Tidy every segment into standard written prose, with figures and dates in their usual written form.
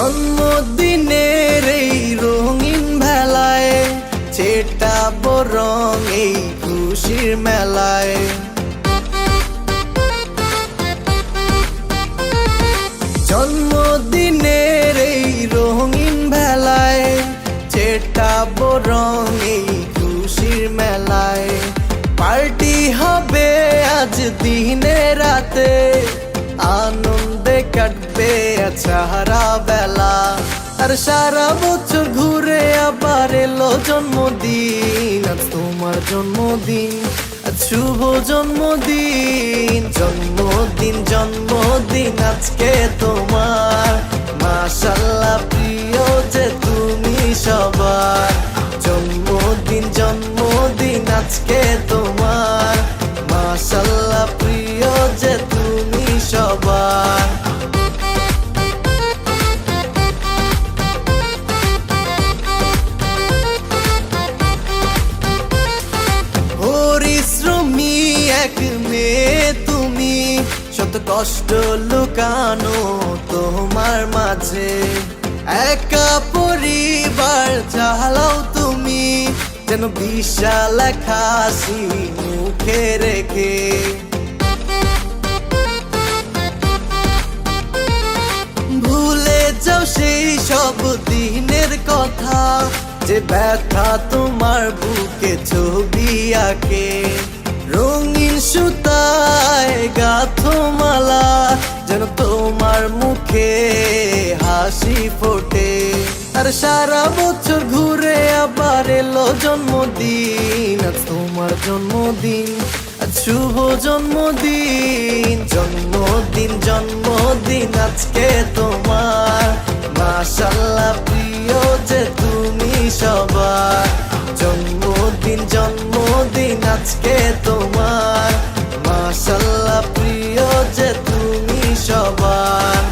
জন্মদিনের এই রঙিন ভেলায় ছেটাবো রং এই খুশির মেলায়। জন্মদিনের এই রঙিন ভেলায় ছেটাবো রং এই খুশির মেলায়। পার্টি হবে আজ দিনে রাতে, আনন্দে কাটবে সারা বেলা। আর সারা বছর ঘুরে আবার এলো জন্মদিন, আজ তোমার জন্মদিন, আজ শুভ জন্মদিন। জন্মদিন জন্মদিন আজকে তোমার, মাশাআল্লাহ প্রিয় যে তুমি সবার। জন্মদিন জন্মদিন আজকে তোমার, মাশাআল্লাহ প্রিয় যে তুমি সবার। পরিশ্রমী এক মেয়ে তুমি, শত কষ্ট লুকানো তোমার মাঝে। একা পরিবার চালাও তুমি, যেন বিশাল এক হাসি মুখে রেখে। ভুলে যাও সেই সব দিনের কথা, যে ব্যথা তোমার বুকে ছবি আঁকে। রঙিন সুতায় গাঁথো মালা, যেন তোমার মুখে হাসি ফোটে। আর সারা বছর ঘুরে আবার এলো জন্মদিন, আজ তোমার জন্মদিন, আজ শুভ জন্মদিন। জন্মদিন জন্মদিন আজকে তোমার, মাশাআল্লাহ প্রিয় যে তুমি সবার। জন্মদিন জন্মদিন আজকে তোমার, মাশাআল্লাহ প্রিয় যে তুমি সবার।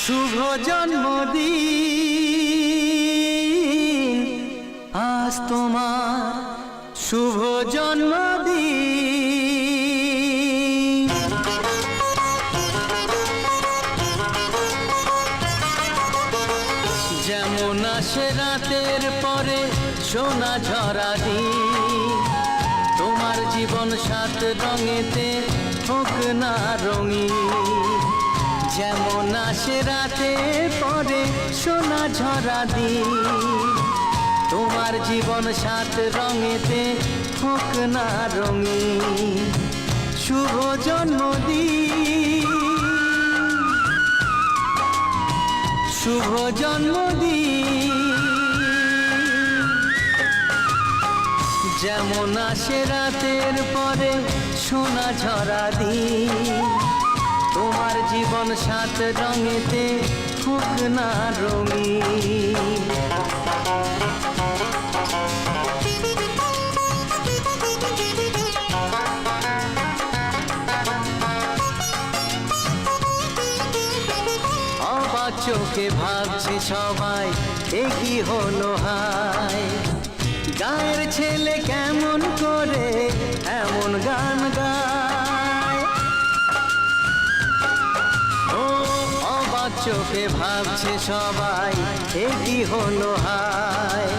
শুভ জন্মদিন আজ তোমার, শুভ জন্মদিন। যেমন আসে রাতের পরে সোনা ঝরা দিন, তোমার জীবন সাত রঙেতে হোক না রঙিন। যেমন আসে রাতে পরে সোনা ঝরা দিন, তোমার জীবন সাত রঙেতে হোক না রঙিন। শুভ জন্মদিন, শুভ জন্মদিন। যেমন আসে রাতের পরে সোনা ঝরা দিন, তোমার জীবন সাত রঙেতে হোক না রঙিন। অবাক চোখে ভাবছে সবাই এ কি হলো হায়, গায়ের ছেলে কেমন করে এমন গান গায়। ও অবাক চোখে ভাবছে সবাই এ কি হলো হায়,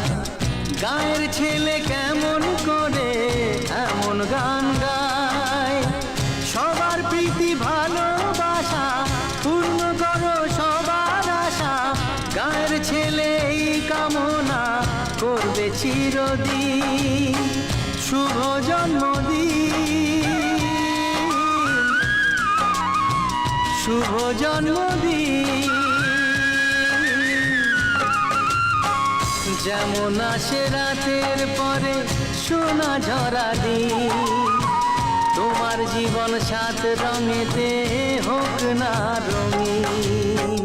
গায়ের ছেলে কেমন করে এমন গান গায়। সবার প্রীতি ভালোবাসা পূর্ণ করো সবার আশা, গায়ের ছেলে এই কামনা করবে চিরদিন। শুভ জন্মদিন, শুভ জন্মদিন। যেমন আসে রাতের পরে সোনা ঝরা দিন, তোমার জীবন সাত রঙেতে হোক না রঙিন।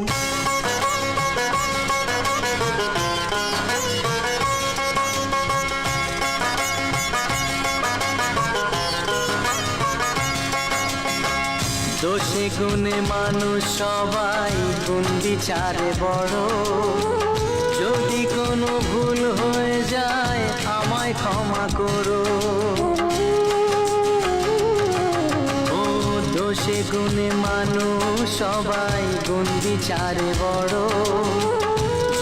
দোষে গুণে মানুষ সবাই গুণ বিচারে বড়, যদি কোনো ভুল হয়ে যায় আমায় ক্ষমা করো। ও দোষে গুণে মানুষ সবাই গুণ বিচারে বড়,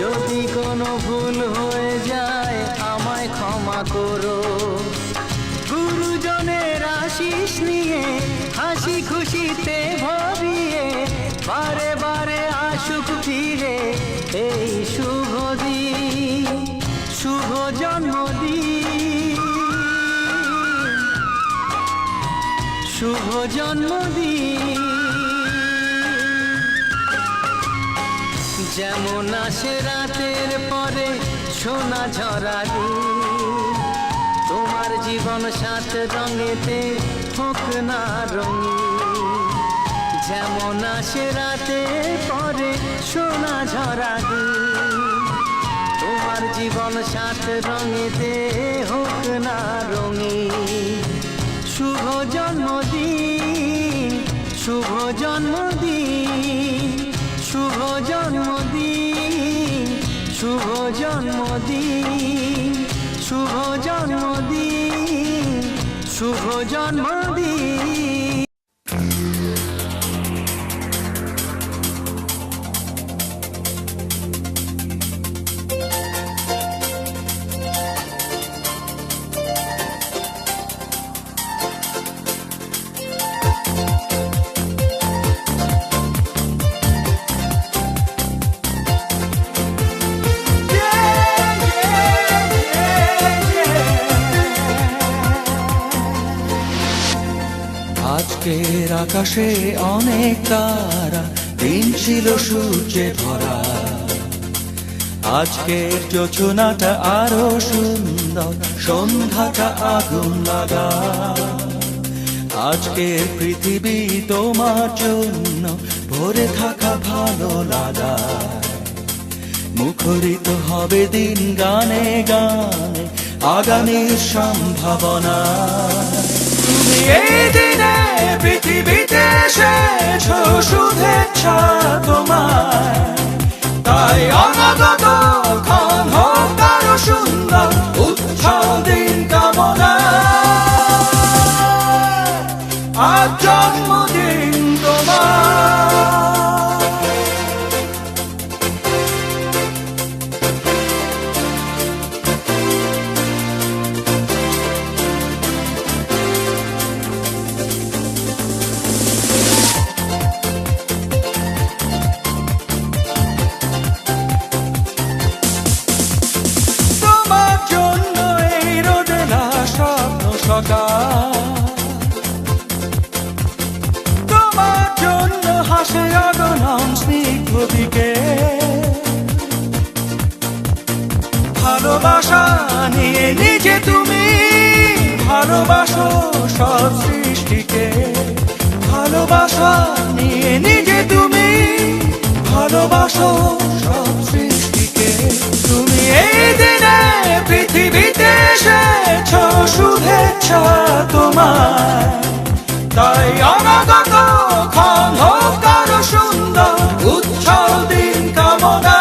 যদি কোনো ভুল হয়ে যায় আমায় ক্ষমা করো। গুরুজনের আশিস নিয়ে হাসি খুশিতে ভরিয়ে বারে বারে আসুক ফিরে এই শুভ দিন, শুভ জন্মদিন, শুভ জন্মদিন। যেমন আসে রাতের পরে সোনা ঝরা দিন, তোমার জীবন সাত রঙেতে হোক না রঙিন। যেমন আসে রাতের পরে সোনা ঝরা দিন, তোমার জীবন সাত রঙেতে হোক না রঙিন। শুভ জন্মদিন, শুভ জন্মদিন, শুভ জন্মদিন, শুভ জন্মদিন, শুভ জন্মদিন, শুভ জন্মদিন। আজকের আকাশে অনেক তারা, দিন ছিল সূর্যে ভরা। আজকের যোজনাটা আরো সুন্দর, সন্ধ্যাটা আগুন লাগা। আজকের পৃথিবী তোমার জন্য ভরে থাকা ভালো লাগা। মুখরিত হবে দিন গানে গানে, আগামীর সম্ভাবনা। তুমি এই দিনে পৃথিবীতে এসেছো, শুভেচ্ছা তোমায়। তাই অনাগত ক্ষণ হোক আরো সুন্দর, উৎসব দিন কামনা। আজ জন্মদিন তোমার। তোমার জন্য হাসে অগণন স্নিগ্ধ দিকে। ভালোবাসা নিয়ে নিজে তুমি ভালোবাসো সব সৃষ্টিকে। ভালোবাসা নিয়ে নিজে তুমি ভালোবাসো সব সৃষ্টিকে। তুমি এই দিনে পৃথিবীতে এসেছো, শুভেচ্ছা তোমায়। তাই অনাগত ক্ষণ হোক আরো সুন্দর, উৎসব দিন কামনা।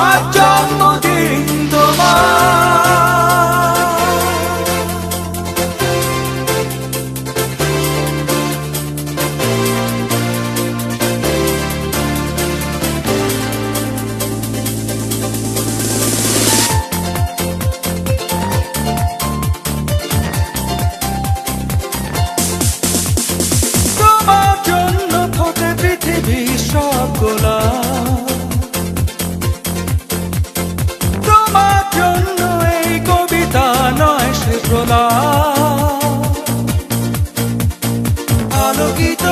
আজ জন্মদিন তোমার। তোমার জন্য এই কবিতা নয় সে প্রলাপ। আলোকিত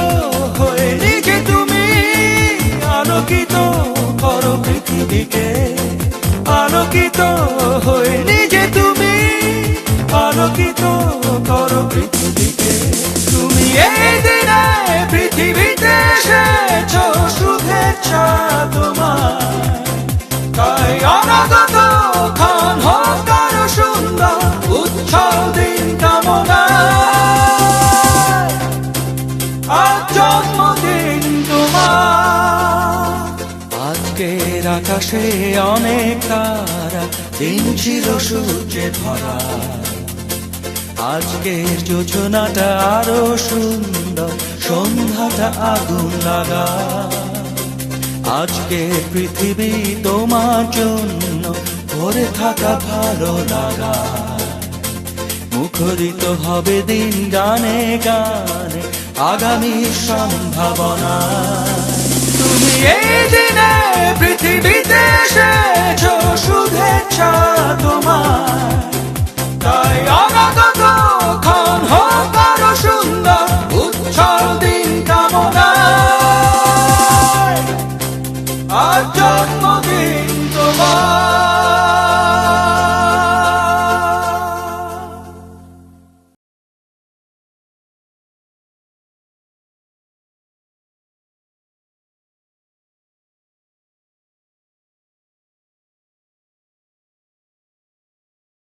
হয়ে নিজে তুমি আলোকিত করো পৃথিবীকে। আলোকিত হয়ে নিজে তুমি আলোকিত করো পৃথিবীকে। তুমি এই দিনে পৃথিবীতে এসেছো, শুভেচ্ছা তোমার। তাই অনাগত ক্ষণ হোক আরো সুন্দর, উৎসব দিন কামনা। আজকের আকাশে অনেক তারা, দিন ছিল সূর্যে ভরা। আজকের যোজনাটা আরো সুন্দর, সন্ধ্যাটা আগুন লাগা। আজকের পৃথিবী তোমার জন্য ভরে থাকা ভালো লাগা। মুখরিত হবে দিন গানে গানে, আগামীর সম্ভাবনা। তুমি এই দিনে পৃথিবীতে এসেছো, শুভেচ্ছা তোমার। তাই অনাগত ক্ষণ হোক আরো সুন্দর, উজ্জ্বল দিন কামনায়। আজ জন্মদিন তোমার।